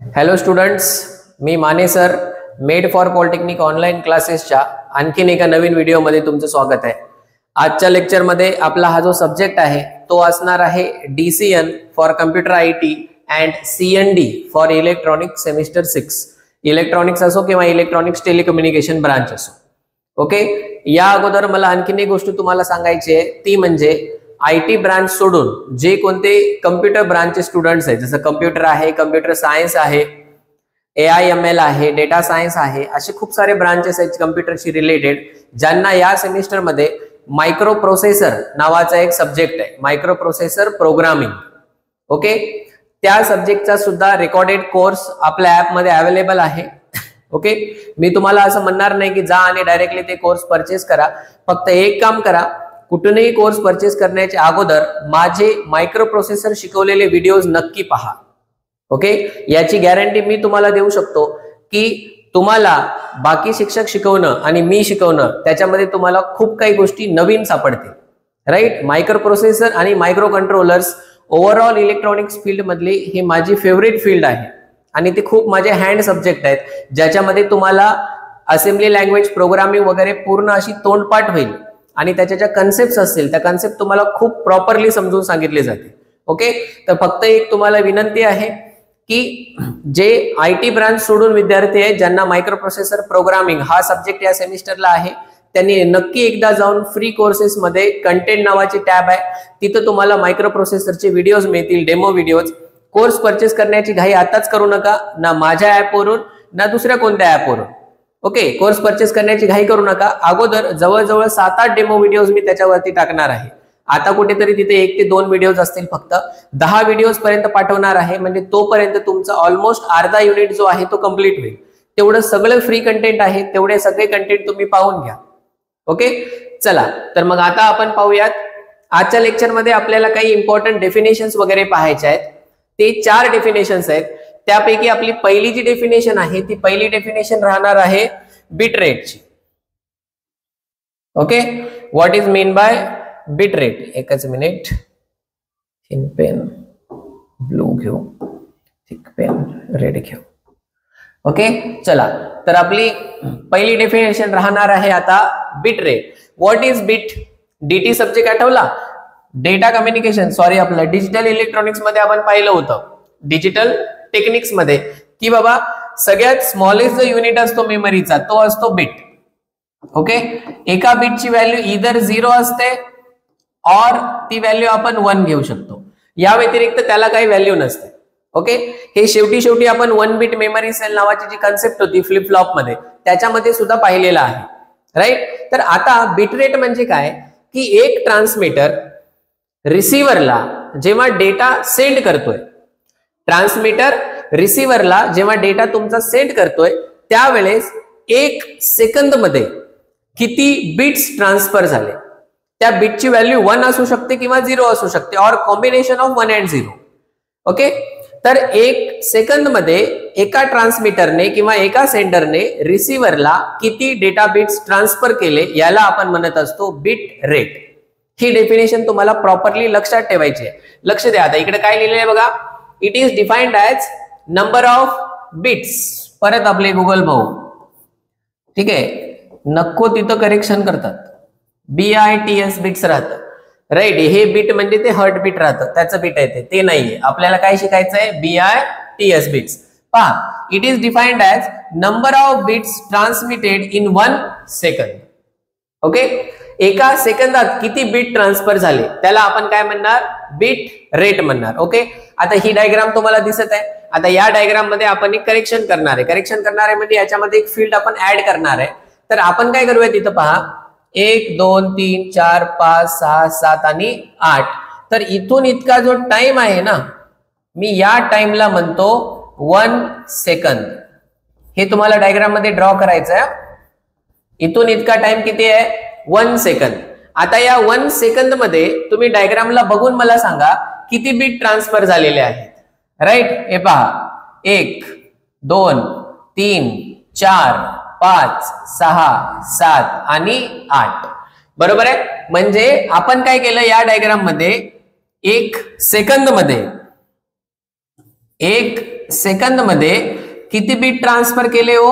Hello students, me Mane sir, made for polytechnic online क्लासेसच्या आणखीन एका नवीन व्हिडिओमध्ये तुमचं स्वागत आहे. आजच्या लेक्चरमध्ये आपला हा जो सब्जेक्ट आहे तो असणार आहे DCN for computer IT and CND for electronic semester 6. Electronics असो किंवा इलेक्ट्रॉनिक्स टेलिकम्युनिकेशन ब्रांच असो. ओके, या अगोदर मला आणखीन एक गोष्ट तुम्हाला सांगायची आहे, ती म्हणजे IT ब्रांच सोडून जे कोणते कम्प्युटर ब्रांचचे स्टुडंट्स आहेत, जसं कम्प्युटर आहे, कम्प्युटर सायन्स आहे, AIML आहे, डेटा सायन्स आहे, असे खूप सारे ब्रांचेस आहेत कम्प्युटरशी रिलेटेड, ज्यांना या सेमिस्टरमध्ये मायक्रो प्रोसेसर नावाचा एक सब्जेक्ट आहे, मायक्रो प्रोसेसर प्रोग्रामिंग. ओके, त्या सब्जेक्टचा सुद्धा रेकॉर्डेड कोर्स आपल्या ऍपमध्ये अवेलेबल आहे. ओके, मी तुम्हाला असं म्हणणार नाही की जा आणि डायरेक्टली ते कोर्स परचेस करा. फक्त एक काम करा, कुठूनही कोर्स परचेस करण्याच्या अगोदर माझे मायक्रो प्रोसेसर शिकवलेले व्हिडिओज नक्की पहा. ओके, याची गॅरंटी मी तुम्हाला देऊ शकतो की तुम्हाला बाकी शिक्षक शिकवणं आणि मी शिकवणं त्याच्यामध्ये तुम्हाला खूप काही गोष्टी नवीन सापडतील. राईट, मायक्रो प्रोसेसर आणि micro controllers overall electronics field मधली ही माझी फेवरेट फील्ड आहे आणि ते खूप माझे हँड सब्जेक्ट आहेत, ज्याच्यामध्ये तुम्हाला असेंब्ली लँग्वेज प्रोग्रामिंग वगैरे पूर्ण अशी तोंडपाठ होईल आणि त्याच्या ज्या कन्सेप्ट असतील त्या कन्सेप्ट तुम्हाला खूप प्रॉपरली समजून सांगितले जाते. ओके, तर फक्त एक तुम्हाला विनंती आहे की जे IT ब्रांच सोडून विद्यार्थी आहेत ज्यांना मायक्रो प्रोसेसर प्रोग्रामिंग हा सब्जेक्ट या सेमिस्टरला आहे, त्यांनी नक्की एकदा जाऊन फ्री कोर्सेस मध्ये कंटेंट नावाची टॅब आहे, तिथं तुम्हाला मायक्रो प्रोसेसरचे व्हिडिओज मिळतील, डेमो व्हिडिओज. कोर्स परचेस करण्याची घाई आताच करू नका, ना माझ्या ऍपवरून ना दुसऱ्या कोणत्या ऍपवरून. ओके, कोर्स परचेस करण्याची घाई करू नका. अगोदर जवळजवळ 7-8 डेमो व्हिडिओज मी त्याच्यावरती टाकणार आहे. आता कुठेतरी तिथे 1 ते 2 व्हिडिओज असतील, फक्त 10 व्हिडिओज पर्यंत पाठवणार आहे, म्हणजे तोपर्यंत तुमचा ऑलमोस्ट अर्धा युनिट जो आहे तो कम्प्लीट होईल. तेवढं सगळं फ्री कंटेंट आहे, तेवढे सगळे कंटेंट तुम्ही पाहून घ्या. ओके, चला तर मग आता आपण पाहूयात. आजच्या लेक्चरमध्ये आपल्याला काही इम्पॉर्टंट डेफिनेशन्स वगैरे पाहायचे आहेत. ते 4 डेफिनेशन्स आहेत. त्यापैकी आपली पहिली जी डेफिनेशन आहे ती पहिली डेफिनेशन राहणार आहे बिट रेटची. Okay, what is mean by bit rate. एकच मिनिट, थिन पेन ब्लू घेऊ, थिक पेन रेड घेऊ. ओके, चला तर आपली पहिली डेफिनेशन राहणार आहे आता bit rate. What is bit? DT subject आठवला, डेटा कम्युनिकेशन, सॉरी आपलं डिजिटल इलेक्ट्रॉनिक्स मध्ये आपण पाहिलं होतं, डिजिटल टेक्निक्स मध्ये, की बाबा सगळ्यात स्मॉलेस्ट जो युनिट असतो मेमरीचा तो असतो बिट. ओके, एका बिटची व्हॅल्यू इधर 0 असते और ती व्हॅल्यू आपण 1 घेऊ शकतो. या व्यतिरिक्त त्याला काही व्हॅल्यू नसते. ओके, हे शेवटी आपण 1 बिट मेमरी सेल नावाची जी कन्सेप्ट होती फ्लिप फ्लॉप मध्ये त्याच्यामध्ये सुद्धा पाहिलेला आहे. राईट, तर आता बिट रेट म्हणजे काय की एक ट्रान्समीटर रिसिव्हरला जेव्हा डेटा सेंड करतोय, ट्रान्समीटर रिसिव्हरला जेव्हा डेटा तुमचा सेंड करतोय त्यावेळेस 1 सेकंद मध्ये किती बिट्स ट्रान्सफर झाले, त्या बिटची व्हॅल्यू 1 असू शकते किंवा 0 असू शकते, और कॉम्बिनेशन ऑफ 1 and 0. ओके, तर 1 सेकंद मध्ये एका ट्रान्समीटरने किंवा एका सेंडरने रिसिव्हरला किती डेटा बिट्स ट्रान्सफर केले याला आपण म्हणत असतो बिट रेट. ही डेफिनेशन तुम्हाला प्रॉपरली लक्षात ठेवायची आहे. लक्ष द्या, आता इकडे काय लिहिलंय बघा, it is defined as number of bits. परत आपले गुगल भाऊ, ठीक आहे, नको तिथं करेक्शन करतात, BITS बिट्स राहतं. राईट, हे बिट म्हणजे ते हर्ट बिट राहतं, त्याचं बिट आहे ते नाहीये. आपल्याला काय शिकायचंय, BITS बिट्स. पहा, it is defined as number of bits transmitted in 1 second. Okay, एका सेकंदात किती बिट ट्रान्सफर झाले त्याला आपण काय म्हणणार, बिट रेट म्हणणार. ओके, आता ही डायग्राम तुम्हाला दिसत आहे. आता या डायग्राम मध्ये आपण एक करेक्शन करणार आहे म्हणजे याच्यामध्ये एक फील्ड आपण ऍड करणार आहे. तर आपण काय करूया, तिथं पहा 1 2 3 4 5 6 7 आणि 8. तर इथून इतका जो टाइम आहे ना, मी या टाइमला म्हणतो 1 सेकंद. हे तुम्हाला डायग्राम मध्ये ड्रॉ करायचं आहे. इथून इतका टाइम किती आहे, 1 सेकंद. आता या 1 सेकंद मध्ये तुम्ही डायग्रामला बघून मला सांगा किती बिट ट्रान्सफर झालेले आहेत. राईट, हे पहा 1 2 3 4 5 6 7 आणि 8. बरोबर आहे. म्हणजे आपण काय केलं, या डायग्राम मध्ये 1 सेकंद मध्ये 1 सेकंद मध्ये किती बीट ट्रान्सफर केले हो?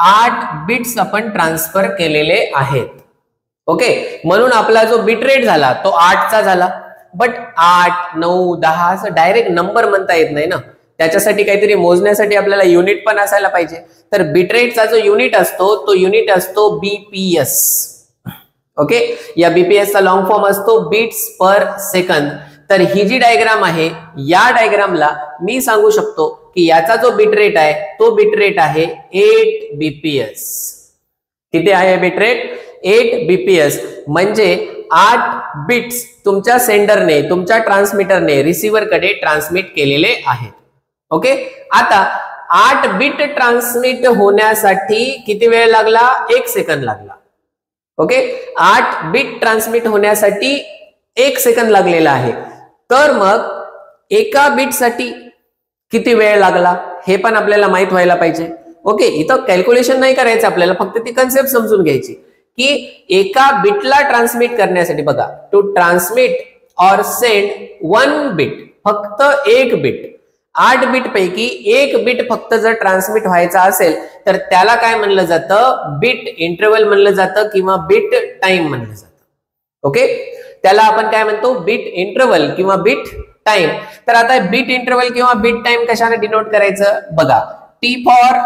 8 बिट्स आपण ट्रान्सफर केलेले आहेत. ओके, म्हणून आपला जो बिट रेट झाला तो 8 चा झाला. बट 8, 9, 10 असं डायरेक्ट नंबर म्हणता येत नाही ना, त्याच्यासाठी काहीतरी मोजण्यासाठी आपल्याला युनिट पण असायला पाहिजे. तर बिट रेटचा जो युनिट असतो तो युनिट असतो बीपीएस. ओके, या बीपीएस चा लॉंग फॉर्म असतो बीट्स पर सेकंद. तर ही जी डायग्राम आहे, या डायग्रामला मी सांगू शकतो की याचा जो बिट रेट आहे तो बिट रेट आहे 8 बीपीएस. किती आहे बिट रेट? 8 बीपीएस. म्हणजे 8 बिट्स तुमच्या सेंडरने, तुमच्या ट्रान्समीटरने रिसीव्हर कडे ट्रान्समिट केलेले आहेत. ओके, आता 8 बिट ट्रान्समिट होण्यासाठी किती वेळ लागला? 1 सेकंद लागला. ओके, 8 बिट ट्रान्समिट होण्यासाठी 1 सेकंद लागलेला आहे. तर मग एका बिट साठी किती वेळ लागला हे पण आपल्याला माहित व्हायला पाहिजे. ओके, इथं कॅल्क्युलेशन नाही करायचं आपल्याला, फक्त ती कन्सेप्ट समजून घ्यायची की एका बिटला ट्रान्समिट करण्यासाठी बघा, to transmit or send 1 bit, फक्त 1 बिट, 8 बिट पैकी 1 बिट फक्त जर ट्रान्समिट व्हायचा असेल तर त्याला काय म्हणलं जातं? बिट इंटरव्हल म्हणलं जातं किंवा बिट टाइम म्हणलं जातं. ओके, त्याला आपण काय म्हणतो? बिट इंटरव्हल किंवा बिट टाइम. तर आता बिट इंटरव्हल किंवा बिट टाइम कशाने डिनोट करायचं बघा, टी फॉर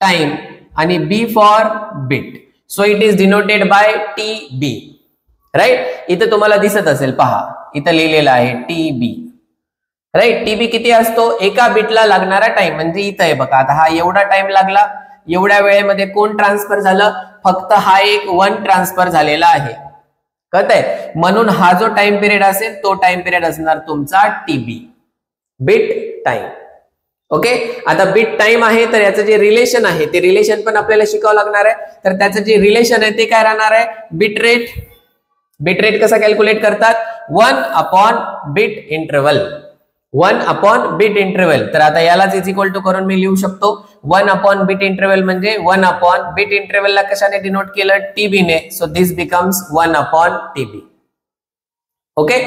टाइम आणि B for bit. So it is denoted by T B. Right, इथं तुम्हाला दिसत असेल, पहा इथं लिहिलेलं आहे टी बी. राईट, टीबी किती असतो? एका बिटला लागणारा टाइम. म्हणजे इथं आहे बघा, आता हा एवढा टाइम लागला, एवढ्या वेळेमध्ये कोण ट्रान्सफर झालं? फक्त हा एक 1 ट्रान्सफर झालेला आहे. कळतंय? म्हणून हा जो टाइम पिरियड असेल तो टाइम पिरियड असणार तुमचा टीबी, बिट टाइम. ओके, आता बिट टाइम आहे तर याचं जे रिलेशन आहे ते रिलेशन पण आपल्याला शिकावं लागणार आहे. तर त्याचं जे रिलेशन आहे ते काय राहणार आहे? Bit rate. बिट रेट कसा कॅल्क्युलेट करतात? 1 upon bit interval. 1 upon bit interval. तर आता यालाच इज इक्वल टू करून मी लिहू शकतो 1 अपॉन बिट इंटरव्हल म्हणजे 1 अपॉन बिट इंटरव्हलला कशाने डिनोट केलं? टीबी ने. So this becomes 1 upon TB. Okay,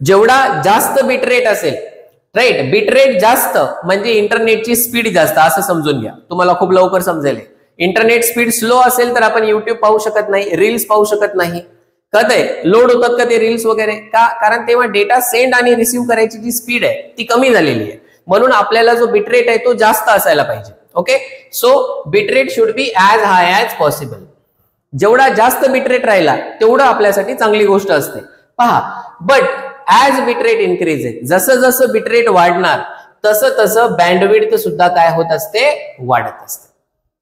जेवढा जास्त बिट रेट असेल, राईट, बिट रेट जास्त म्हणजे इंटरनेटची स्पीड जास्त, असं समजून घ्या, तुम्हाला खूप लवकर समजेल. इंटरनेट स्पीड स्लो असेल तर आपण युट्यूब पाहू शकत नाही, रील्स पाहू शकत नाही. कळतंय? लोड होतात का ते रील्स वगैरे? का? कारण तेव्हा डेटा सेंड आणि रिसीव्ह करायची जी स्पीड आहे ती कमी झालेली आहे. म्हणून आपल्याला जो बिट रेट आहे तो जास्त असायला पाहिजे. Okay, so bit rate should be as high as possible. जेवढा जास्त बिट रेट राहिला तेवढं आपल्यासाठी चांगली गोष्ट असते. पहा, but as bit rate increases, जसं जसं बिट रेट वाढणार तसं तसं बँडविड्थ सुद्धा काय होत असते? वाढत असते.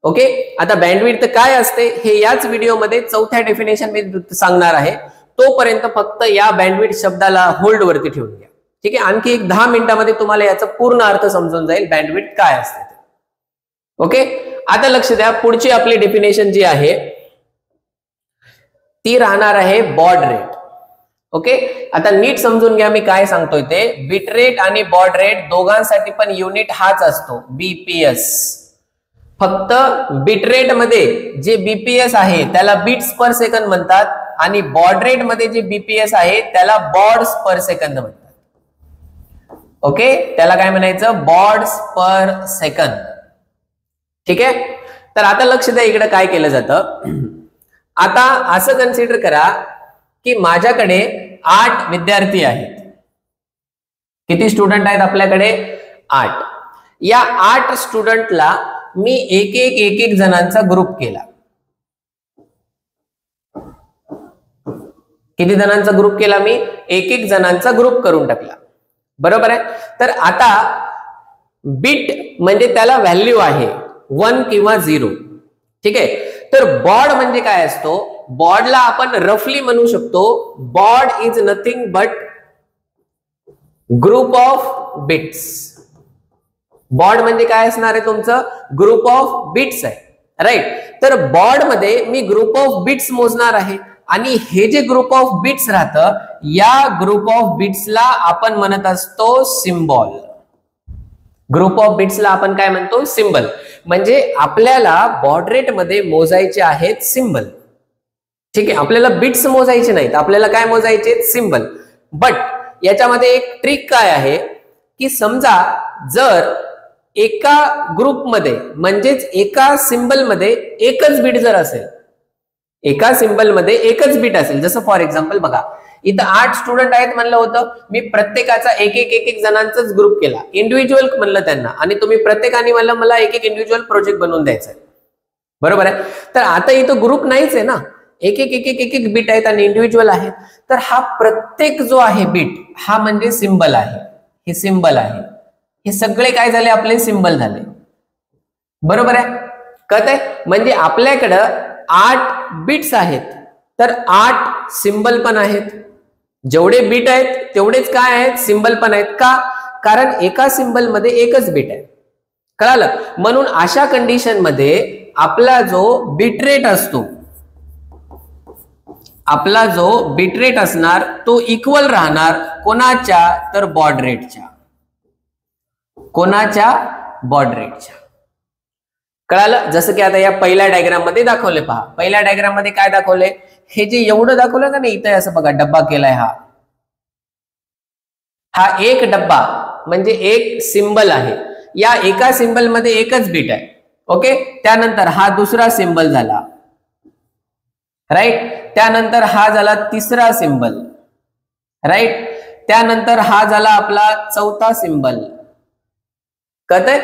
ओके, आता बँडविड्थ काय असते हे याच व्हिडिओमध्ये 4थ्या डेफिनेशन मी सांगणार आहे. तोपर्यंत फक्त या बँडविड्थ शब्दाला होल्ड वरती ठेवून घ्या. ठीक आहे, आणखी एक 10 मिनिटांमध्ये तुम्हाला याचा पूर्ण अर्थ समजून जाईल बँडविड्थ काय असते. ओके, आता लक्ष द्या, पुढची आपली डेफिनेशन जी आहे ती राहणार आहे बॉड रेट. ओके, आता नीट समजून घ्या मी काय सांगतोय ते. बिट रेट आणि बॉड रेट दोघांसाठी पण युनिट हाच असतो, बीपीएस. फक्त बिट रेट मध्ये जे बीपीएस आहे त्याला बिट्स पर सेकंद म्हणतात आणि बॉड रेट मध्ये जे बीपीएस आहे त्याला बॉड्स पर सेकंद म्हणतात. ओके, त्याला काय म्हणायचं? बॉड्स पर सेकंद. ठीक आहे, तर आता लक्ष द्या इकडे काय केलं जातं. आता असं कन्सिडर करा की माझ्याकडे 8 विद्यार्थी आहेत. किती स्टुडंट आहेत आपल्याकडे? 8. या 8 स्टुडंटला मी एक एक जणांचा ग्रुप केला. किती जणांचा ग्रुप केला मी? एक जणांचा ग्रुप करून टाकला. बरोबर आहे. तर आता बिट म्हणजे त्याला व्हॅल्यू आहे 1 किंवा 0. ठीक आहे, तर बॉड म्हणजे काय असतो? बॉडला आपण रफली म्हणू शकतो baud is nothing but group of bits. Baud म्हणजे काय असणार आहे? तुमचं ग्रुप ऑफ बिट्स आहे. राईट, तर बॉड मध्ये मी ग्रुप ऑफ बिट्स मोजणार आहे आणि हे जे ग्रुप ऑफ बिट्स राहतं या ग्रुप ऑफ बिट्सला आपण म्हणत असतो सिम्बॉल. ग्रुप ऑफ बिट्सला आपण काय म्हणतो? सिम्बल. म्हणजे आपल्याला बॉड रेट मध्ये मोजायचे आहेत सिम्बल. ठीक आहे, आपल्याला बिट्स मोजायचे नाहीत, आपल्याला काय मोजायचे? सिम्बल. बट याच्यामध्ये एक ट्रिक काय आहे की समजा जर एका ग्रुपमध्ये म्हणजेच एका सिम्बल मध्ये एकच बीट जर असेल, एका सिम्बल मध्ये एकच बीट असेल, जसं फॉर एक्झाम्पल बघा इथं 8 स्टुडंट आहेत म्हणलं होतं, मी प्रत्येकाचा एक एक जणांचाच ग्रुप केला, इंडिव्हिज्युअल म्हणलं त्यांना, आणि तुम्ही प्रत्येकाने म्हणलं मला एक इंडिव्हिज्युअल प्रोजेक्ट बनवून द्यायचा आहे, बरोबर आहे. तर आता इथं ग्रुप नाहीच आहे ना, एक एक बीट आहेत आणि इंडिव्हिज्युअल आहे. तर हा प्रत्येक जो आहे बीट हा म्हणजे सिम्बल आहे, हे सिम्बल आहे, हे सगळे काय झाले आपले सिम्बल झाले, बरोबर आहे. कळत आहे? म्हणजे आपल्याकडं 8 बिट्स आहेत तर 8 सिम्बल पण आहेत, जेवढे बीट आहेत तेवढेच काय आहेत सिम्बल पण आहेत. का? कारण एका सिम्बल मध्ये एकच बीट आहे, कळालं. म्हणून अशा कंडिशन मध्ये आपला जो बिटरेट असतो, आपला जो बिटरेट असणार तो इक्वल राहणार कोणाच्या, तर बॉड रेटच्या, कोणाच्या, बॉड रेटच्या. कळालं. जसं की आता या पहिल्या डायग्राम मध्ये दाखवले पहा, पहिल्या डायग्राम मध्ये काय दाखवले, हे जे एवढं दाखवलं का नाही इथे असं बघा डब्बा केलाय, हा एक डब्बा म्हणजे एक सिंबल आहे, या एका सिंबल मध्ये एकच बीट आहे. ओके, त्यानंतर हा दुसरा सिंबल झाला, राईट. त्यानंतर हा झाला तिसरा सिंबल, राईट. त्यानंतर हा झाला आपला चौथा सिंबल, कळतंय,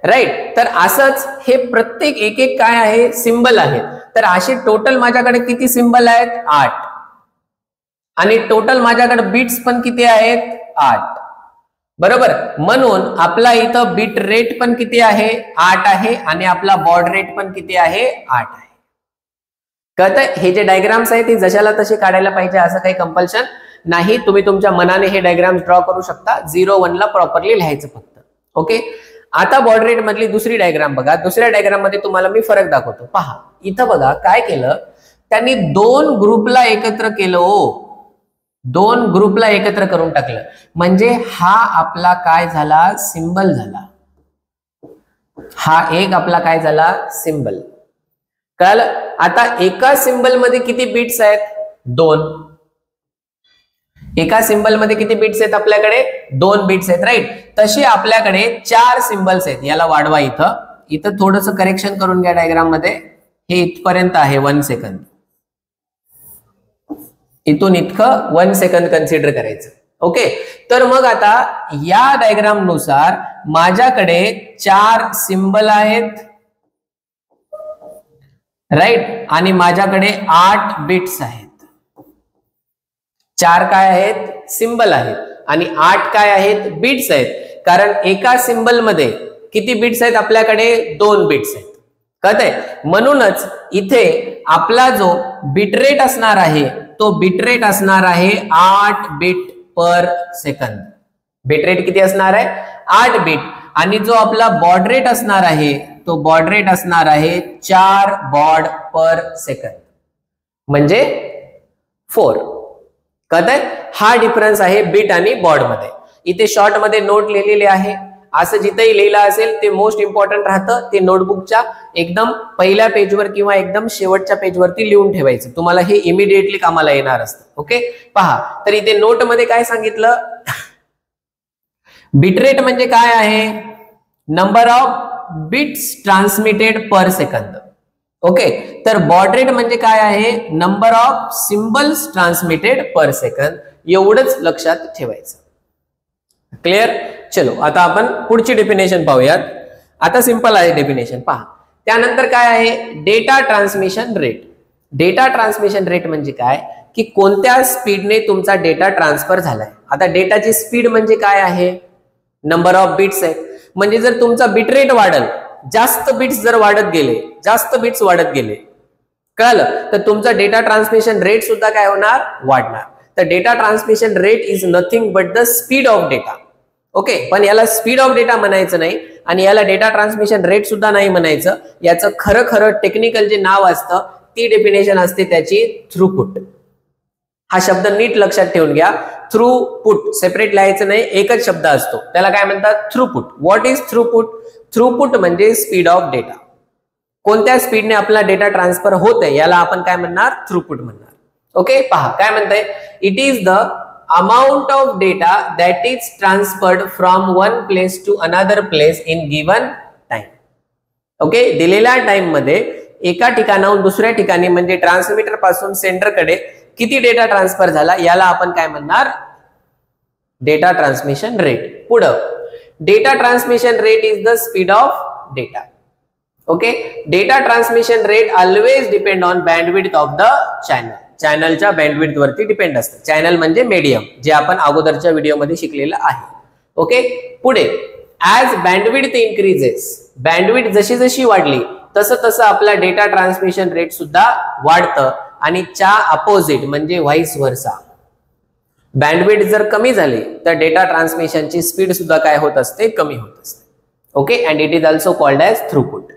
राईट. तर असंच हे प्रत्येक एक एक काय आहे सिंबल आहे. तर असे टोटल माझ्याकडे किती सिंबल आहेत, 8, आणि टोटल माझ्याकडे बीट्स पण किती आहेत, 8, बरोबर. म्हणून आपला इथं बीट रेट पण किती आहे, 8 आहे, आणि आपला बॉड रेट पण किती आहे, 8 आहे. कळतंय. हे जे डायग्राम्स आहेत ते जशाला तसे काढायला पाहिजे असं काही कंपल्शन नाही, तुम्ही तुमच्या मनाने हे डायग्राम्स ड्रॉ करू शकता, 0 1 ला प्रॉपरली लिहायचं फक्त. ओके, आता बॉड रेट मधली दुसरी डायग्राम बघा. दुसऱ्या डायग्राम मध्ये तुम्हाला मी फरक दाखवतो. पहा इथं बघा काय केलं त्यांनी, 2 ग्रुपला एकत्र केलं, 2 ग्रुपला एकत्र करून टाकलं, म्हणजे हा आपला काय झाला, सिंबल झाला. हा एक आपला काय झाला, सिंबल. कळलं. आता एका सिंबल मध्ये किती बीट्स आहेत, 2. एका सिंबल मध्ये किती बीट्स आहेत आपल्याकडे, 2 बीट्स आहेत, राईट. तसे आपल्याकडे 4 सिंबल्स आहेत. याला वाढवा, इथं थोडंसं करेक्शन करून घ्या डायग्राम मध्ये. हे इथपर्यंत आहे 1 सेकंद, इथून इतकं 1 सेकंद कन्सिडर करायचं. ओके, तर मग आता या डायग्राम नुसार माझ्याकडे 4 सिंबल आहेत, राईट, आणि माझ्याकडे 8 बिट्स आहेत. 4 काय आहेत, सिंबल आहेत, आणि 8 काय आहेत, बिट्स आहेत. कारण एका सिंबल मध्ये किती बिट्स आहेत आपल्याकडे, 2 बिट्स आहेत, कळतंय. म्हणूनच इथे आपला जो बिटरेट असणार आहे तो बिटरेट असणार आहे 8 बीट पर सेकंद. बिटरेट किती असणार आहे, 8 बीट. आणि जो आपला बॉड रेट असणार आहे तो बॉड रेट असणार आहे 4 बॉड पर सेकंद, म्हणजे 4. कळतंय. हा डिफरन्स आहे बीट आणि बॉड मध्ये. इथे शॉर्ट मध्ये नोट लिहिलेले आहे, असं जिथेही लिहिलं असेल ते मोस्ट इम्पॉर्टंट राहतं, ते नोटबुकच्या एकदम पहिल्या पेजवर किंवा एकदम शेवटच्या पेजवरती लिहून ठेवायचं, तुम्हाला हे इमिडिएटली कामाला येणार असतं. ओके, पहा तर इथे नोट मध्ये काय सांगितलं, बिटरेट म्हणजे काय आहे, number of bits transmitted per second. Okay, तर बॉड रेट म्हणजे काय आहे, number of symbols transmitted per second. एवढंच लक्षात ठेवायचं. क्लिअर. चलो आता आपण पुढची डेफिनेशन पाहूयात. आता सिंपल आहे डेफिनेशन, पहा. त्यानंतर काय आहे, data transmission rate. Data transmission rate म्हणजे काय, की कोणत्या स्पीडने तुमचा डेटा ट्रान्सफर झालाय. आता डेटाची स्पीड म्हणजे काय आहे, नंबर ऑफ बिट्स आहे. म्हणजे जर तुमचा बिट रेट वाढल, जास्त बिट्स जर वाढत गेले, जास्त बिट्स वाढत गेले, कळलं, तर तुमचा डेटा ट्रान्समिशन रेट सुद्धा काय होणार, वाढणार. तर data transmission rate is nothing but the speed of data. Okay, पण याला स्पीड ऑफ डेटा म्हणायचं नाही आणि याला डेटा ट्रान्समिशन रेट सुद्धा नाही म्हणायचं. याचं खरं टेक्निकल जे नाव असतं ती डेफिनेशन असते त्याची थ्रूपुट. हा शब्द नीट लक्षात ठेवून घ्या. थ्रूपुट सेपरेट लिहायचं नाही, एकच शब्द असतो, त्याला काय म्हणतात, throughput. What is throughput? Throughput म्हणजे स्पीड ऑफ डेटा. कोणत्या स्पीडने आपला डेटा ट्रान्सफर होत आहे याला आपण काय म्हणणार, थ्रूपुट म्हणणार. ओके, पहा काय म्हणताय, it is the amount of data that is transferred from one place to another place in given time. Okay, दिलेल्या टाइम मध्ये एका ठिकाणाहून दुसऱ्या ठिकाणी म्हणजे ट्रान्समीटर पासून सेंडर कडे किती डेटा ट्रान्सफर झाला याला आपण काय म्हणणार, डेटा ट्रान्समिशन रेट. पुढं data transmission rate is the speed of data. Okay, data transmission rate always depend on bandwidth of the channel. चॅनलच्या बँडविड्थ वरती डिपेंड असतं. चॅनल म्हणजे मीडियम, जे आपण अगोदरच्या व्हिडिओमध्ये शिकलेलं आहे. ओके, पुढे ऍज बँडविड्थ इन्क्रीजेस, बँडविड्थ जशी जशी वाढली तसं तसं आपला डेटा ट्रान्समिशन रेट सुद्धा वाढतं आणि च्या अपोजिट म्हणजे व्हाईस वर्सा. बँडविड्थ जर कमी झाली तर डेटा ट्रान्समिशनची स्पीड सुद्धा काय होत असते, कमी होत असते. Okay, and it is also called as throughput.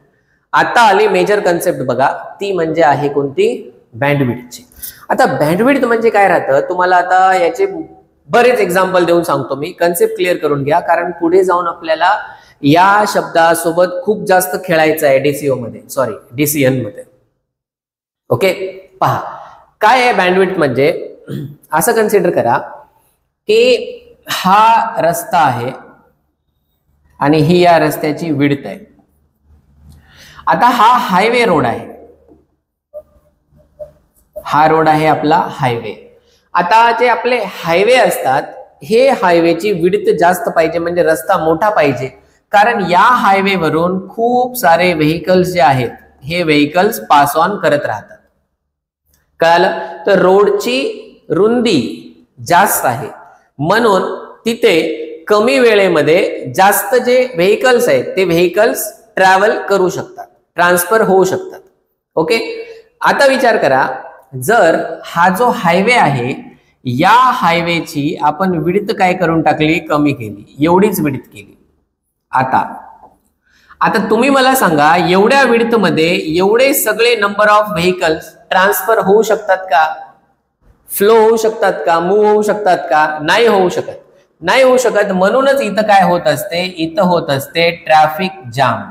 आता आली मेजर कन्सेप्ट बघा, ती म्हणजे आहे कोणती, बँडविड्थची. आता बँडविड्थ म्हणजे काय राहतं तुम्हाला आता याचे बरेच एक्झाम्पल देऊन सांगतो मी. कन्सेप्ट क्लिअर करून घ्या, कारण पुढे जाऊन आपल्याला या शब्दासोबत खूप जास्त खेळायचं आहे डीसीओ मध्ये, सॉरी डीसीएन मध्ये. ओके, पहा काय आहे बँडविड्थ म्हणजे. असं कन्सिडर करा की हा रस्ता आहे आणि ही या रस्त्याची विड्थ आहे. आता हा हायवे रोड आहे, हा रोड आहे आपला हायवे. आता जे आपले हायवे असतात हे हायवेची विड्थ जास्त पाहिजे, म्हणजे रस्ता मोठा पाहिजे, कारण या हायवे वरून खूप सारे व्हेकल्स जे आहेत हे व्हेकल्स पास ऑन करत राहतात. कळालं? तर रोडची रुंदी जास्त आहे म्हणून तिथे कमी वेळेमध्ये जास्त जे व्हेकल्स आहेत ते व्हेकल्स ट्रॅव्हल करू शकतात, ट्रान्सफर होऊ शकतात. ओके, आता विचार करा, जर हा जो हायवे आहे या हायवेची आपण विड्थ काय करून टाकली, कमी केली, एवढीच विड्थ केली. आता तुम्ही मला सांगा, एवढ्या विड्थ मध्ये एवढे सगळे नंबर ऑफ व्हेकल्स ट्रान्सफर होऊ शकतात का, फ्लो होऊ शकतात का, मूव्ह होऊ शकतात का? नाही होऊ शकत, नाही होऊ शकत. म्हणूनच इथं काय होत असते, इथं होत असते ट्रॅफिक जाम.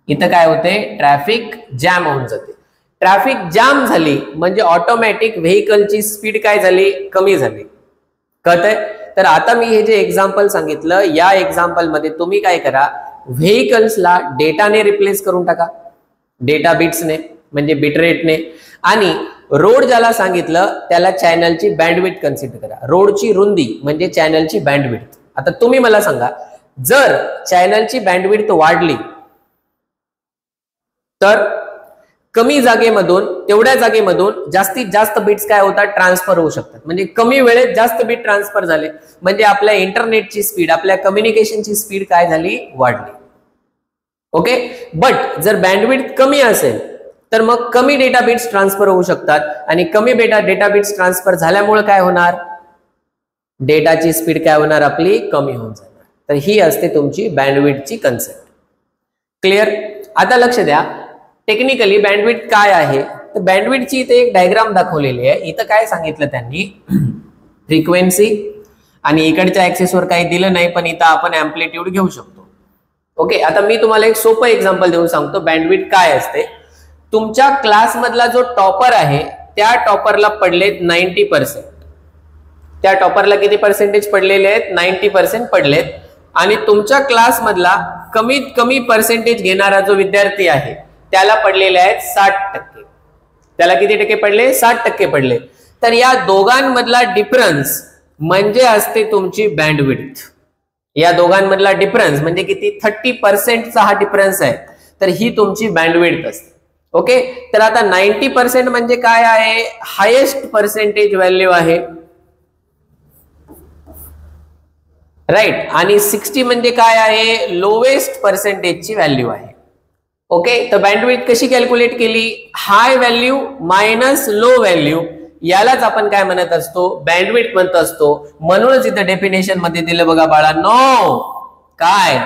इथं काय होते, ट्रॅफिक जॅम होऊन जाते. ट्रॅफिक जाम झाली म्हणजे ऑटोमॅटिक व्हेकलची स्पीड काय झाली, कमी झाली. कळतंय? तर आता मी हे जे एक्झाम्पल सांगितलं या एक्झाम्पल मध्ये तुम्ही काय करा, व्हेकल्सला डेटाने रिप्लेस करून टाका, डेटा बिट्सने म्हणजे बिट रेटने, आणि रोड ज्याला सांगितलं त्याला चॅनलची बँडविड्थ कन्सिडर करा. रोडची रुंदी म्हणजे चॅनलची बँडविड्थ. आता तुम्ही मला सांगा, जर चॅनलची बँडविड्थ वाढली तर कमी जागेमधून, तेवढ्या जागेमधून जास्तीत जास्त बिट्स काय होतात, ट्रान्सफर होऊ शकतात. म्हणजे कमी वेळेत जास्त बिट ट्रान्सफर झाले म्हणजे आपल्या इंटरनेटची स्पीड, आपल्या कम्युनिकेशनची स्पीड काय झाली, वाढली. ओके, बट जर बँडविड्थ कमी असेल तर मग कमी डेटा बिट्स ट्रान्सफर होऊ शकतात आणि कमी डेटा बिट्स ट्रान्सफर झाल्यामुळे काय होणार, डेटाची स्पीड काय होणार, आपली कमी होऊन जाणार. तर ही असते तुमची बँडविड्थची कन्सेप्ट. क्लिअर? आता लक्ष द्या, टेक्निकली बँडविड्थ काय आहे, तर बँडविड्थची इथे एक डायग्राम दाखवलेली आहे. इथं काय सांगितलं त्यांनी, फ्रिक्वेन्सी, आणि इकडच्या ऍक्सेसवर काही दिलं नाही पण इथं आपण अँप्लिट्यूड घेऊ शकतो. ओके, आता मी तुम्हाला एक सोपं एक्झाम्पल देऊन सांगतो बँडविड्थ काय असते. तुमच्या क्लास मधला जो टॉपर आहे त्या टॉपरला पडलेत 90%. त्या टॉपरला किती पर्सेंटेज पडलेले आहेत, 90% पडलेत. आणि तुमच्या क्लास मधला कमीत कमी पर्सेंटेज घेणारा जो विद्यार्थी आहे त्याला पडलेले आहेत 60%. त्याला किती टक्के पडले, 60% पडले. तर या दोघांमधला डिफरन्स म्हणजे असते तुमची बँडविड्थ. या दोघांमधला डिफरन्स म्हणजे किती, 30%चा हा डिफरन्स आहे, तर ही तुमची बँडविड्थ असते. ओके, तर आता 90% म्हणजे काय आहे, हायेस्ट पर्सेंटेज व्हॅल्यू आहे, राईट. आणि 60 म्हणजे काय आहे, लोवेस्ट पर्सेंटेजची व्हॅल्यू आहे. ओके, तर बँडविड्थ कशी कॅल्क्युलेट केली, high value minus low value, यालाच आपण काय म्हणत असतो, बँडविड्थ म्हणत असतो. म्हणूनच इथं डेफिनेशन मध्ये दिलं बघा बाळांनो, काय,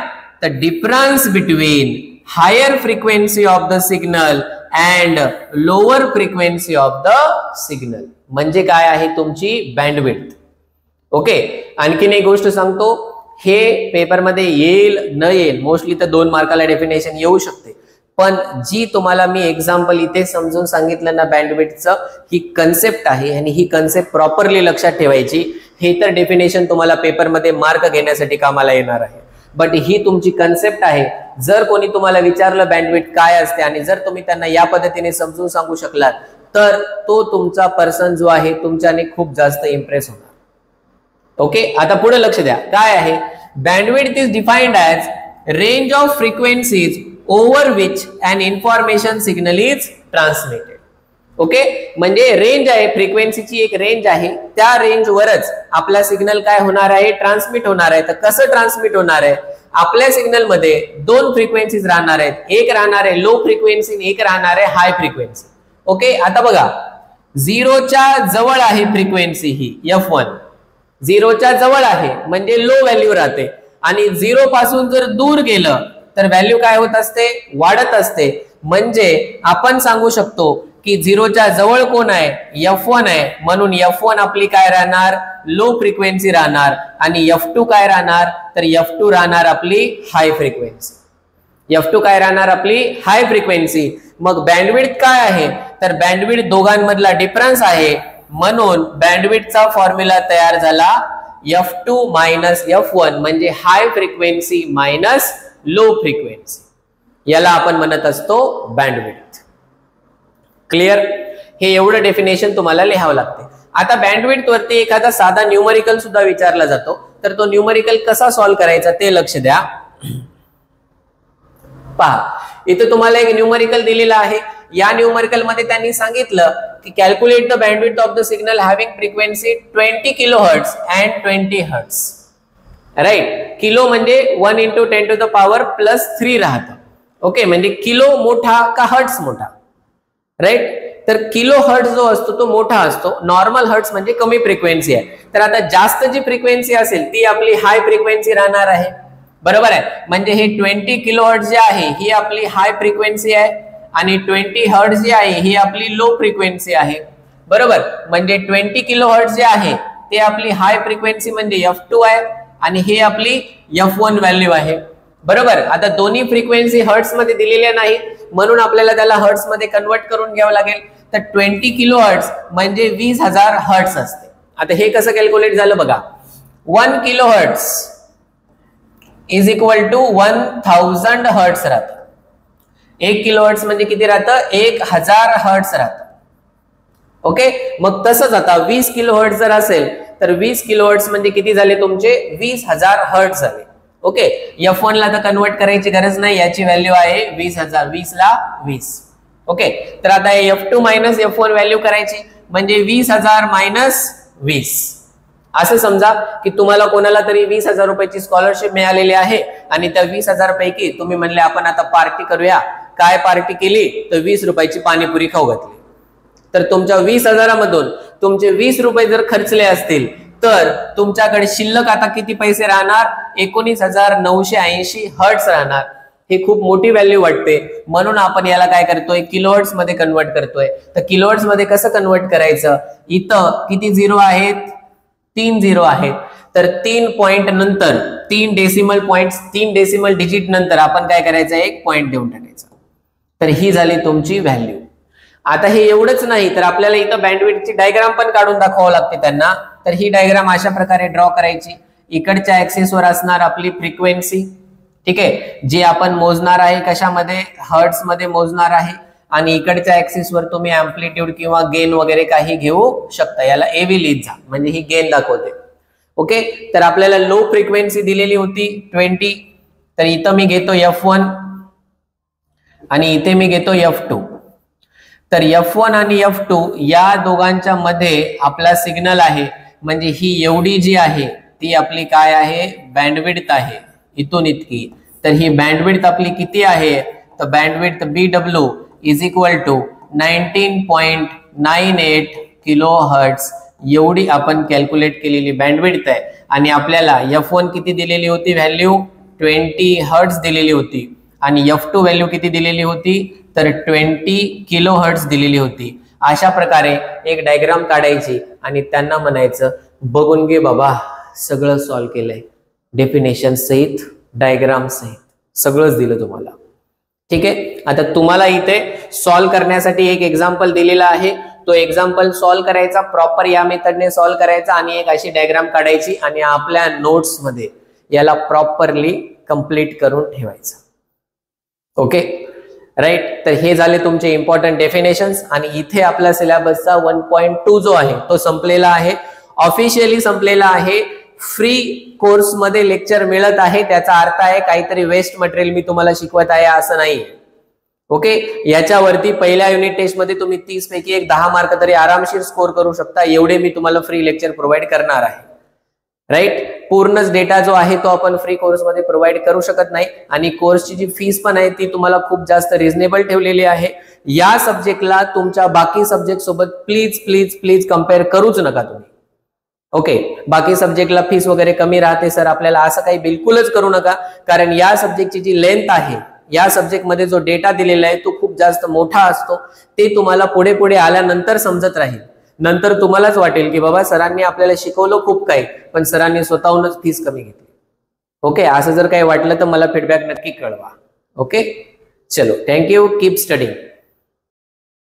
तर difference between higher frequency of the signal and lower frequency of the signal म्हणजे काय आहे, तुमची बँडविड्थ. ओके, आणखीन एक गोष्ट सांगतो, हे पेपरमध्ये येईल न येईल, मोस्टली तर 2 मार्काला डेफिनेशन येऊ शकते, पण जी तुम्हाला मी एक्झाम्पल इथे समजून सांगितलं ना बँडविड्थचं, ही कन्सेप्ट आहे आणि ही कन्सेप्ट प्रॉपरली लक्षात ठेवायची. हे तर डेफिनेशन तुम्हाला पेपरमध्ये मार्क घेण्यासाठी कामाला येणार आहे, बट ही तुमची कन्सेप्ट आहे. जर कोणी तुम्हाला विचारलं बँडविड्थ काय असते आणि जर तुम्ही त्यांना या पद्धतीने समजून सांगू शकलात तर तो तुमचा पर्सन जो आहे तुमच्याने खूप जास्त इम्प्रेस होणार. ओके, आता पुढे लक्ष द्या. काय आहे? Bandwidth is defined as range of frequencies over which an information signal is transmitted. Okay, म्हणजे रेंज आहे, फ्रिक्वेन्सीची एक रेंज आहे, त्या रेंजवरच आपला सिग्नल काय होणार आहे? ट्रान्समिट होणार आहे. तर कसं ट्रान्समिट होणार आहे? आपल्या सिग्नल मध्ये दोन फ्रिक्वेन्सीज राहणार आहेत, एक राहणार आहे लो फ्रिक्वेन्सी, एक राहणार आहे हाय फ्रिक्वेन्सी. ओके, आता बघा, 0च्या जवळ आहे फ्रिक्वेन्सी ही F1, 0च्या जवळ आहे म्हणजे लो व्हॅल्यू राहते, आणि 0 पासून जर दूर गेलं तर व्हॅल्यू काय होत असते? वाढत असते. म्हणजे आपण सांगू शकतो की 0च्या जवळ कोण आहे? F1 आहे, म्हणून F1 आपली काय राहणार? लो फ्रिक्वेन्सी राहणार, आणि F2 काय राहणार? तर F2 राहणार आपली हाय फ्रिक्वेन्सी. F2 काय राहणार? आपली हाय फ्रिक्वेन्सी. मग बँडविड्थ काय आहे? तर बँडविड्थ दोघांमधला डिफरन्स आहे, म्हणून बँडविड्थचा फॉर्म्युला तयार झाला F2 मायनस F1, म्हणजे high frequency minus low frequency. याला आपण म्हणत असतो बँडविड्थ. क्लिअर? हे एवढं डेफिनेशन तुम्हाला लिहावं लागते. आता बँडविड्थ वरती एखादा साधा न्यूमरिकल सुद्धा विचारला जातो, तर तो न्यूमरिकल कसा सॉल्व्ह करायचा ते लक्ष द्या. पहा, इथे तुम्हाला एक न्यूमरिकल दिलेला आहे. या न्यूमरिकल मध्ये त्यांनी सांगितलं की calculate the bandwidth of the signal having frequency 20 kilohertz and 20 hertz. Right, kilo म्हणजे 1 × 10⁻³ राहतं. ओके, म्हणजे किलो मोठा का हर्ट्ज मोठा? राईट, तर किलो हर्ट्ज जो असतो तो मोठा असतो, नॉर्मल हर्ट्ज म्हणजे कमी फ्रिक्वेन्सी आहे. तर आता जास्त जी फ्रिक्वेन्सी असेल ती आपली हाय फ्रिक्वेन्सी राहणार आहे. बरोबर आहे, म्हणजे हे 20 किलो हर्ट्ज जे आहे ही आपली हाय फ्रिक्वेन्सी आहे, आणि 20 हर्ट्ज जी आहे ही आपली लो फ्रिक्वेन्सी आहे. बरोबर, म्हणजे 20 किलो हर्ट्ज जे आहे ते आपली हाय फ्रिक्वेन्सी म्हणजे F2 आहे, आणि हे आपली F1 व्हॅल्यू आहे. बरोबर, आता दोन्ही फ्रिक्वेन्सी हर्ट्ज मध्ये दिलेल्या नाही, म्हणून आपल्याला त्याला हर्ट्ज मध्ये कन्वर्ट करून घ्यावं लागेल. तर 20 किलो हर्ट्ज म्हणजे 20,000 हर्ट्ज असते. आता हे कसं कॅल्क्युलेट झालं बघा. 1 kilo hertz is equal to 1000 hertz राहतं. 1 किलो हर्ट्ज म्हणजे किती राहतं? 1000 हर्ट्ज राहतं. ओके, मग तसंच आता 20 किलो हर्ट्ज जर असेल तर 20 किलो हर्ट्ज म्हणजे किती झाले तुमचे? 20,000 हर्ट्ज झाले. ओके, F1 ला तर कन्वर्ट करायची गरज नाही, याची व्हॅल्यू आहे 20,000, 20 ला 20. ओके, तर आता F2 मायनस F1 व्हॅल्यू करायची, म्हणजे 20,000 मायनस 20. असं समजा की तुम्हाला कोणाला तरी 20,000 रुपयाची स्कॉलरशिप मिळालेली आहे, आणि त्या 20,000 पैकी तुम्ही म्हणले आपण आता पार्टी करूया. काय पार्टी केली? तर 20 रुपयाची पाणीपुरी खाऊ घातली. तर तुमच्या 20,000 मधून तुमचे 20 रुपये जर खर्चले असतील तर तुमच्याकडे शिल्लक आता किती पैसे राहणार? 19,980 हर्ट्ज राहणार. हे खूप मोठी व्हॅल्यू वाटते, म्हणून आपण याला काय करतोय? किलोहर्ट्ज मध्ये कन्वर्ट करतोय. तर किलोहर्ट्ज मध्ये कसं कन्वर्ट करायचं? इथं किती झिरो आहेत? 3 झिरो आहेत. तर 3 पॉइंट नंतर 3 डेसिमल पॉइंट, 3 डेसिमल डिजिट नंतर आपण काय करायचं? 1 पॉइंट देऊन टाकायचं. तर ही झाली तुमची व्हॅल्यू. आता हे एवढंच नाही, तर आपल्याला इथं बँडविड्थची डायग्राम पण काढून दाखवावं लागते त्यांना. तर ही डायग्राम अशा प्रकारे ड्रॉ करायची. इकडच्या ऍक्सिस वर असणार आपली फ्रिक्वेन्सी, ठीक आहे, जी आपण मोजणार आहे कशामध्ये? हर्ट्ज मध्ये मोजणार आहे. आणि इकडच्या ऍक्सिस वर तुम्ही अँप्लिट्यूड किंवा गेन वगैरे काही घेऊ शकता. याला एव्ही लिहित जा, म्हणजे ही गेन दाखवते. ओके, तर आपल्याला लो फ्रिक्वेन्सी दिलेली होती 20, तर इथं मी घेतो F1 आणि इथे मी घेतो F2. तर F1 आणि F2 या दोघांच्या मध्ये आपला सिग्नल आहे, म्हणजे ही एवढी जी आहे ती आपली काय आहे? बँडविड्थ आहे, इथून इतकी. तर ही बँडविड्थ आपली किती आहे? तर bandwidth BW is equal to 19.98 kilo hertz एवढी आपण कॅल्क्युलेट केलेली बँडविड्थ आहे. आणि आपल्याला F1 किती दिलेली होती व्हॅल्यू? 20 हर्ट्ज दिलेली होती, आणि F2 व्हॅल्यू किती दिलेली होती? तर 20 किलो हर्ट्ज दिलेली होती. अशा प्रकारे एक डायग्राम काढायची आणि त्यांना म्हणायचं, बघून घे बाबा, सगळं सॉल्व्ह केलंय, डेफिनेशन सहित, डायग्राम सहित सगळंच दिलं तुम्हाला. ठीक आहे. आता तुम्हाला इथे सॉल्व्ह करण्यासाठी एक एक्झाम्पल दिलेला आहे, तो एक्झाम्पल सॉल्व्ह करायचा, प्रॉपर या मेथडने सॉल्व्ह करायचा आणि एक अशी डायग्राम काढायची आणि आपल्या नोट्स मध्ये याला प्रॉपरली कंप्लीट करून ठेवायचं. Okay right. तर हे झाले तुमचे इम्पॉर्टंट डेफिनेशन्स आणि इथे आपल्या सिलेबसचा 1.2 जो आहे तो संपलेला आहे, ऑफिशियली संपलेला आहे. फ्री कोर्स मध्ये लेक्चर मिळत आहे, त्याचा अर्थ आहे काहीतरी वेस्ट मटेरियल मी तुम्हाला शिकवत आहे असं नाही. ओके, याच्यावरती पहिल्या युनिट टेस्ट मध्ये तुम्ही 30 पैकी एक 10 मार्क तरी आरामशीर स्कोर करू शकता, एवढे मी तुम्हाला फ्री लेक्चर प्रोव्हाइड करणार आहे. राईट. पूर्णच डेटा जो आहे तो आपण फ्री कोर्स मध्ये प्रोव्हाइड करू शकत नाही आणि कोर्सची जी फीस पण आहे ती तुम्हाला खूप जास्त रिझनेबल ठेवलेली आहे. या सब्जेक्टला तुमच्या बाकी सब्जेक्ट सोबत प्लीज प्लीज प्लीज कम्पेअर करूच नका तुम्ही. ओके, बाकी सब्जेक्टला फीस वगैरे कमी राहते सर आपल्याला, असं काही बिलकुलच करू नका, कारण या सब्जेक्टची जी लेंथ आहे, या सब्जेक्ट मध्ये जो डेटा दिलेला आहे तो खूप जास्त मोठा असतो. ते तुम्हाला पुढे पुढे आल्यानंतर समजत राहील. नंतर तुम्हालाच वाटेल की बाबा सरांनी आपल्याला शिकवलं खूप काही, पण सरांनी स्वतःहूनच फीस कमी घेतली. ओके, असं जर काही वाटलं तर मला फीडबॅक नक्की कळवा. ओके, चलो, थँक्यू, कीप स्टडिंग.